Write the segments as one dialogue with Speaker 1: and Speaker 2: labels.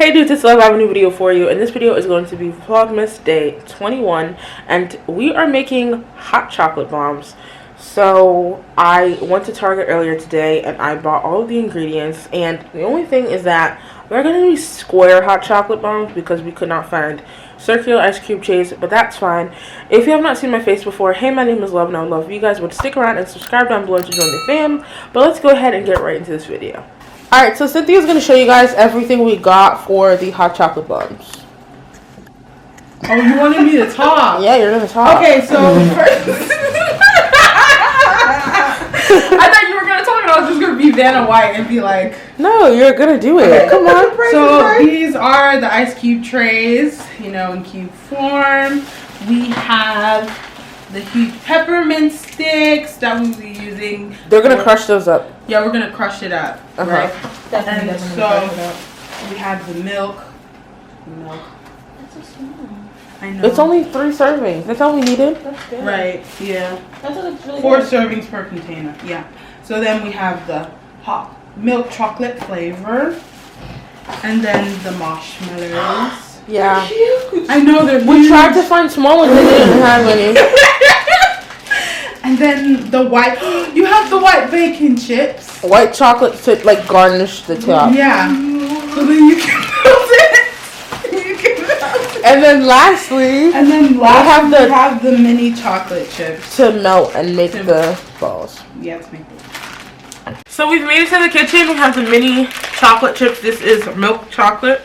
Speaker 1: Hey dudes, it's Love. I have a new video for you, and this video is going to be Vlogmas Day 21, and we are making hot chocolate bombs. So I went to Target earlier today, and I bought all of the ingredients, and the only thing is that we're going to be square hot chocolate bombs because we could not find circular ice cube trays, but that's fine. If you have not seen my face before, hey, my name is Love, and I would love if you guys would stick around and subscribe down below to join the fam. But let's go ahead and get right into this video. Alright, so Cynthia's going to show you guys everything we got for the hot chocolate bombs.
Speaker 2: Oh, you wanted me to talk?
Speaker 1: Yeah, you're going to talk.
Speaker 2: Okay, so first... I thought you were going to talk and I was just going to be Vanna White and be like...
Speaker 1: No, you're going to do it. Okay. Come on.
Speaker 2: So these are the ice cube trays, you know, in cube form. We have the huge peppermint sticks that we'll be using.
Speaker 1: They're going to crush those up.
Speaker 2: Yeah, we're going to crush it up, right? And so we have the milk.
Speaker 3: That's so small.
Speaker 2: I know.
Speaker 1: It's only 3 servings. That's all we needed.
Speaker 2: That's good. Right, yeah.
Speaker 3: That's really
Speaker 2: 4
Speaker 3: good.
Speaker 2: servings per container, yeah. So then we have the hot milk chocolate flavor. And then the marshmallows.
Speaker 1: Yeah.
Speaker 2: Cute. I know they're
Speaker 1: We tried to find small ones and they didn't have any.
Speaker 2: And then the white, you have the white bacon chips.
Speaker 1: White chocolate to like garnish the top.
Speaker 2: Yeah. So then you can melt it.
Speaker 1: And then lastly,
Speaker 2: we have the mini chocolate chips.
Speaker 1: To melt and make the balls.
Speaker 2: Yeah, to make them.
Speaker 1: So we've made it to the kitchen. We have the mini chocolate chips. This is milk chocolate.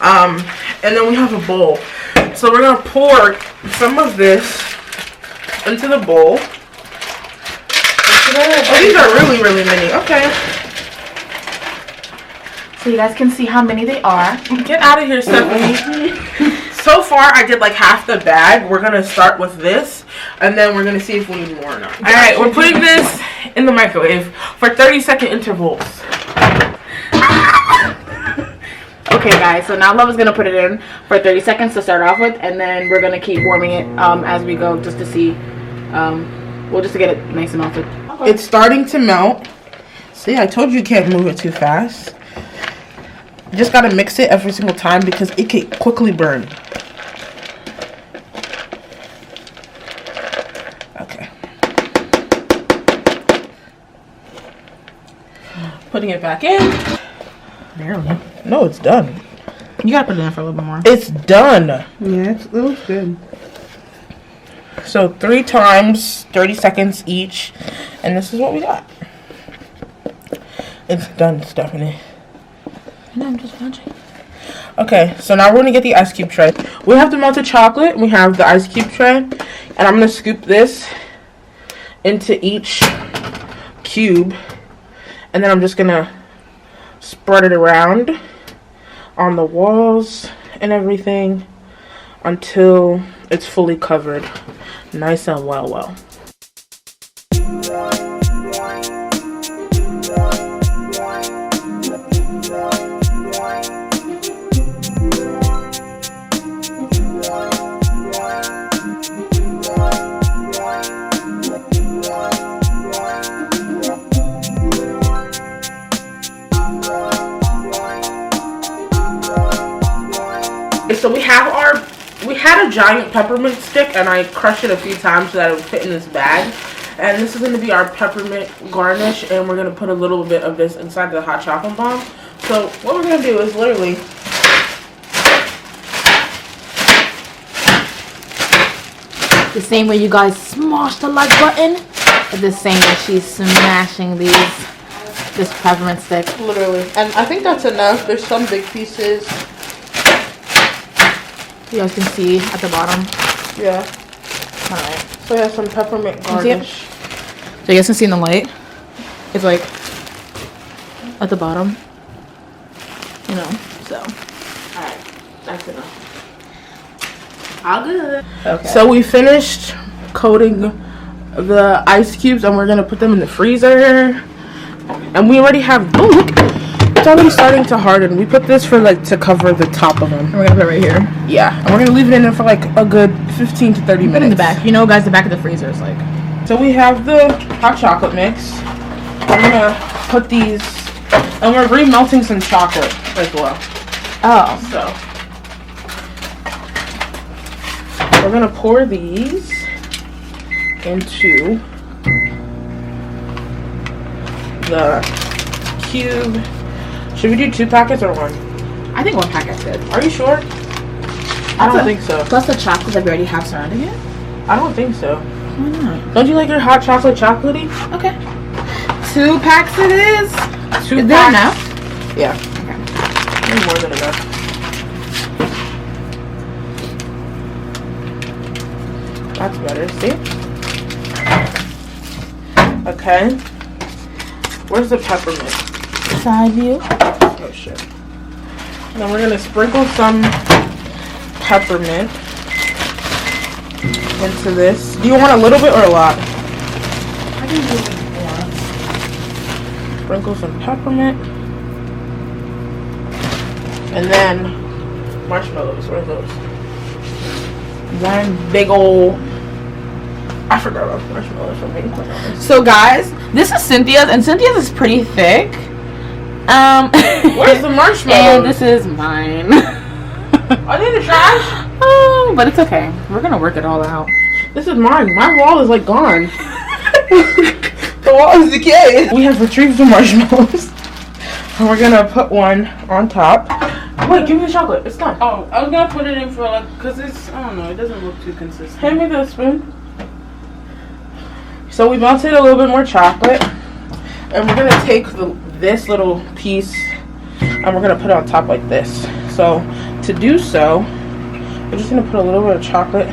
Speaker 1: And then we have a bowl. So we're going to pour some of this into the bowl. Oh, these are really, really mini. Okay.
Speaker 3: So you guys can see how many they are.
Speaker 1: Get out of here, Stephanie. So far, I did like half the bag. We're going to start with this. And then we're going to see if we need more or not. Alright, we're putting this in the microwave for 30-second intervals.
Speaker 3: Okay, guys. So now Love is gonna put it in for 30 seconds to start off with, and then we're gonna keep warming it as we go, just to see. Well, just to get it nice and melted.
Speaker 1: Okay. It's starting to melt. See, I told you can't move it too fast. You just gotta mix it every single time because it can quickly burn. Okay. Putting it back in.
Speaker 3: Barely.
Speaker 1: No, it's done.
Speaker 3: You gotta put it in for a little bit more.
Speaker 1: It's done.
Speaker 2: Yeah, it looks good.
Speaker 1: So 3 times, 30 seconds each. And this is what we got. It's done, Stephanie.
Speaker 3: No, I'm just watching.
Speaker 1: Okay, so now we're going to get the ice cube tray. We have the melted chocolate. We have the ice cube tray. And I'm going to scoop this into each cube. And then I'm just going to spread it around on the walls and everything until it's fully covered. Nice and well. So we had a giant peppermint stick, and I crushed it a few times so that it would fit in this bag. And this is going to be our peppermint garnish, and we're going to put a little bit of this inside the hot chocolate bomb. So what we're going to do is literally
Speaker 3: The same way you guys smash the like button, is the same way she's smashing this peppermint stick.
Speaker 1: literally. And I think that's enough. There's some big pieces.
Speaker 3: You guys can see at the bottom.
Speaker 1: Yeah.
Speaker 3: Alright.
Speaker 1: So we have some peppermint garnish.
Speaker 3: So you guys can see in the light. It's like at the bottom. You know, so.
Speaker 1: Alright, that's enough.
Speaker 3: All good. Okay.
Speaker 1: So we finished coating the ice cubes, and we're going to put them in the freezer. And we already have, oh look, it's already starting to harden. We put this for like to cover the top of them.
Speaker 3: And we're gonna put it right here.
Speaker 1: Yeah, and we're gonna leave it in there for like a good 15 to 30 minutes.
Speaker 3: Put it in the back. You know, guys, the back of the freezer is like.
Speaker 1: So we have the hot chocolate mix. I'm gonna put these, and we're remelting some chocolate as well.
Speaker 3: Oh.
Speaker 1: So we're gonna pour these into the cube. Should we do 2 packets or 1?
Speaker 3: I think 1 packet's good.
Speaker 1: Are you sure? I don't think so.
Speaker 3: Plus the chocolate that we already have surrounding it?
Speaker 1: I don't think so.
Speaker 3: Why not?
Speaker 1: Don't you like your hot chocolate chocolatey?
Speaker 3: Okay. 2 packs it is.
Speaker 1: 2
Speaker 3: Is there
Speaker 1: packs.
Speaker 3: enough?
Speaker 1: Yeah.
Speaker 3: Okay.
Speaker 1: There's more than enough. That's better, see? Okay. Where's the peppermint?
Speaker 3: Side view.
Speaker 1: Oh shit. Then we're gonna sprinkle some peppermint into this. Do you want a little bit or a lot?
Speaker 3: I can do it once.
Speaker 1: Sprinkle some peppermint. And then marshmallows. Where are those? 1 big ol'. I forgot about marshmallows for me.
Speaker 3: So guys, this is Cynthia's, and Cynthia's is pretty thick.
Speaker 1: Where's the marshmallows?
Speaker 3: And this is mine.
Speaker 1: Are they in the trash?
Speaker 3: Oh, but it's okay. We're gonna work it all out.
Speaker 1: This is mine. My wall is like gone. The wall is decayed. We have retrieved the marshmallows. And we're gonna put 1 on top. Wait, give me the chocolate. It's done.
Speaker 2: Oh, I was gonna put it in for like, cause it's, I don't know, it doesn't look too consistent.
Speaker 1: Hand me the spoon. So we melted a little bit more chocolate. And we're gonna take this little piece and we're gonna put it on top like this. So to do so, we're just gonna put a little bit of chocolate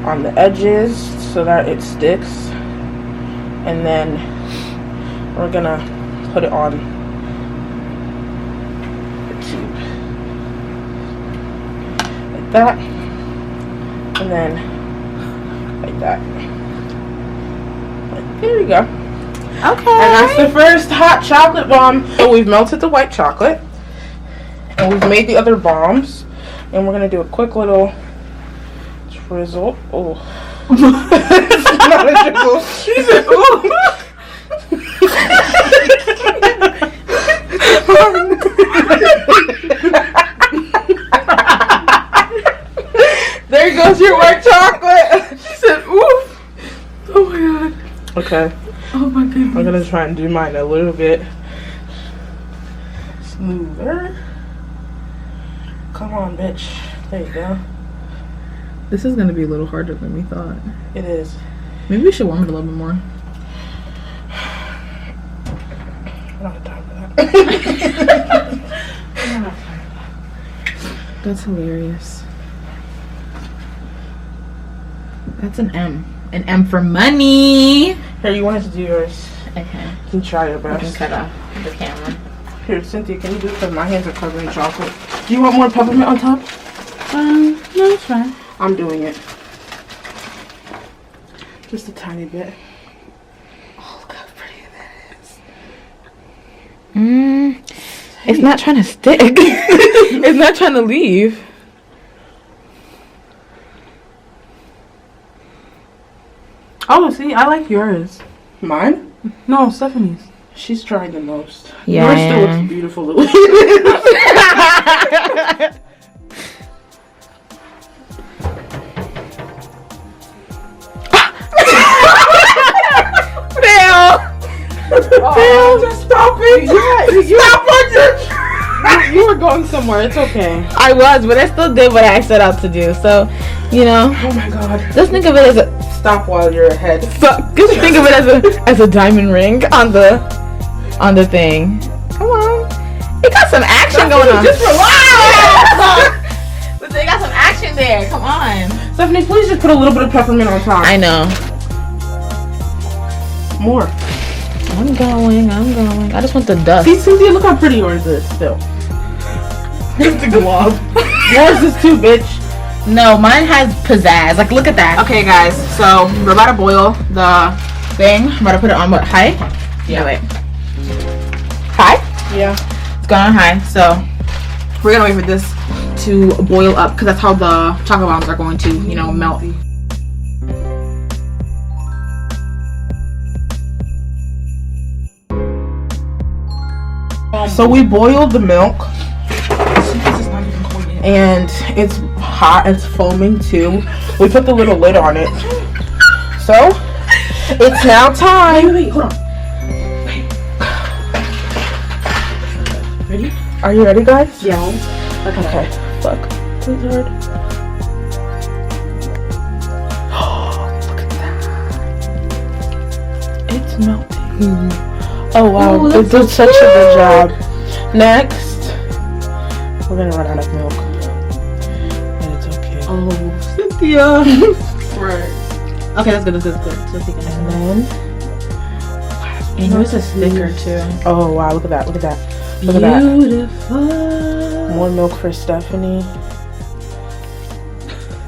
Speaker 1: on the edges so that it sticks. And then we're gonna put it on the tube. Like that. And then like that. There you go.
Speaker 3: Okay.
Speaker 1: And that's the first hot chocolate bomb. So we've melted the white chocolate. And we've made the other bombs. And we're going to do a quick little drizzle. Oh. It's not a drizzle. She said, ooh. There goes your white chocolate. She said, ooh.
Speaker 2: Oh my god.
Speaker 1: Okay.
Speaker 2: Oh my goodness.
Speaker 1: I'm gonna try and do mine a little bit smoother. Come on, bitch. There you go.
Speaker 3: This is gonna be a little harder than we thought.
Speaker 1: It is.
Speaker 3: Maybe we should warm it a little bit more.
Speaker 1: I don't have time for that.
Speaker 3: That's hilarious. That's an M. An M for money.
Speaker 1: Here, you wanted to do yours.
Speaker 3: Okay.
Speaker 1: You can try your
Speaker 3: I can
Speaker 1: best.
Speaker 3: cut off the camera.
Speaker 1: Here, Cynthia, can you do it? Because my hands are covered in chocolate. Do you want more peppermint on top?
Speaker 3: No, it's fine.
Speaker 1: I'm doing it. Just a tiny bit. Oh, look how pretty that is.
Speaker 3: It's not trying to stick. It's not trying to leave.
Speaker 2: Oh, see, I like yours.
Speaker 1: Mine?
Speaker 2: No, Stephanie's.
Speaker 1: She's trying the most.
Speaker 3: Yeah,
Speaker 1: Yours still
Speaker 3: I
Speaker 1: looks beautiful. The way
Speaker 3: Phil,
Speaker 1: just stop it!
Speaker 3: Yeah,
Speaker 1: Stop it!
Speaker 3: you were going somewhere. It's okay. I was, but I still did what I set out to do. So, you know,
Speaker 1: Oh my god.
Speaker 3: just think of it as a
Speaker 1: Stop while you're ahead.
Speaker 3: just think of it as a diamond ring on the thing. Come on, it got some action going on.
Speaker 1: Just relax!
Speaker 3: But they got some action there. Come on.
Speaker 1: Stephanie, please just put a little bit of peppermint on top.
Speaker 3: I know.
Speaker 1: More.
Speaker 3: I'm going. I just want the dust.
Speaker 1: See, Cynthia, look how pretty yours is still. It's a glove. Yours is too, bitch.
Speaker 3: No, mine has pizzazz. Like, look at that. Okay, guys. So we're about to boil the thing. I'm about to put it on what, high?
Speaker 1: Yeah.
Speaker 3: Wait. High?
Speaker 1: Yeah.
Speaker 3: It's gone on high. So we're gonna wait for this to boil up because that's how the chocolate bombs are going to, you know, melt.
Speaker 1: So we boiled the milk. and it's hot. It's foaming too. We put the little lid on it. So it's now time.
Speaker 3: Wait, hold on. Ready?
Speaker 1: Are you ready, guys?
Speaker 3: Yeah.
Speaker 1: Okay. Fuck. It's hard. Look at that. It's melting. Oh wow,
Speaker 3: Ooh,
Speaker 1: they
Speaker 3: that's
Speaker 1: did such a good job. Next, we're gonna run out of milk. But it's okay.
Speaker 3: Oh, Cynthia. Right. Okay, that's good. So take it.
Speaker 1: And then,
Speaker 3: And yours is thicker too.
Speaker 1: oh wow, look at that. Look at that. Look at that.
Speaker 3: Beautiful.
Speaker 1: More milk for Stephanie.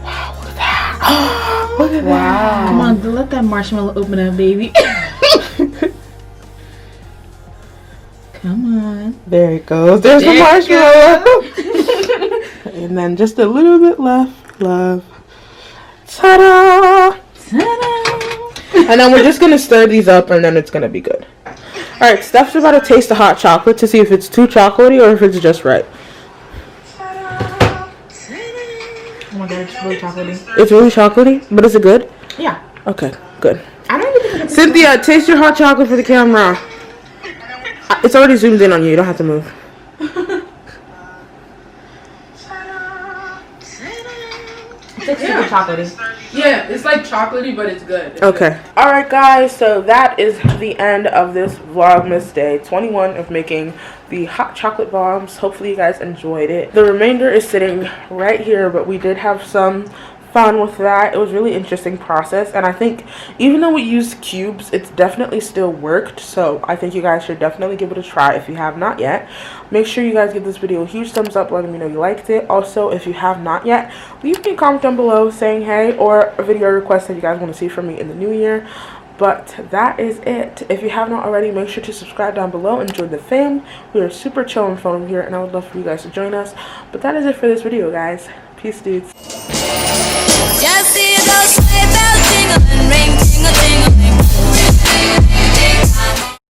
Speaker 1: Wow, look at that. Look at that.
Speaker 3: Come on, let that marshmallow open up, baby. Come on.
Speaker 1: There it goes. There's the marshmallow. And then just a little bit left. Love. Ta-da!
Speaker 3: Ta-da!
Speaker 1: And then we're just going to stir these up and then it's going to be good. Alright, Steph's about to taste the hot chocolate to see if it's too chocolatey or if it's just right.
Speaker 3: Oh my god, it's really chocolatey.
Speaker 1: It's really chocolatey, but is it good?
Speaker 3: Yeah.
Speaker 1: Okay, good.
Speaker 3: I don't even think it's
Speaker 1: Cynthia, taste your hot chocolate for the camera. It's already zoomed in on you. You don't have to move.
Speaker 3: super chocolatey.
Speaker 2: Yeah, it's like chocolatey, but it's good. It's
Speaker 1: Okay. Alright guys, so that is the end of this Vlogmas day 21 of making the hot chocolate bombs. Hopefully you guys enjoyed it. The remainder is sitting right here, but we did have some fun with that. It was a really interesting process, and I think even though we used cubes, it's definitely still worked. So I think you guys should definitely give it a try if you have not yet. Make sure you guys give this video a huge thumbs up, letting me know you liked it. Also, if you have not yet, leave me a comment down below saying hey, or a video request that you guys want to see from me in the new year. But that is it. If you have not already, make sure to subscribe down below and join the fam. We are super chill and fun over here, and I would love for you guys to join us. But that is it for this video, guys. Peace, dudes.
Speaker 4: Just see those sleigh bells jingle and ring, jingle, jingle, ring.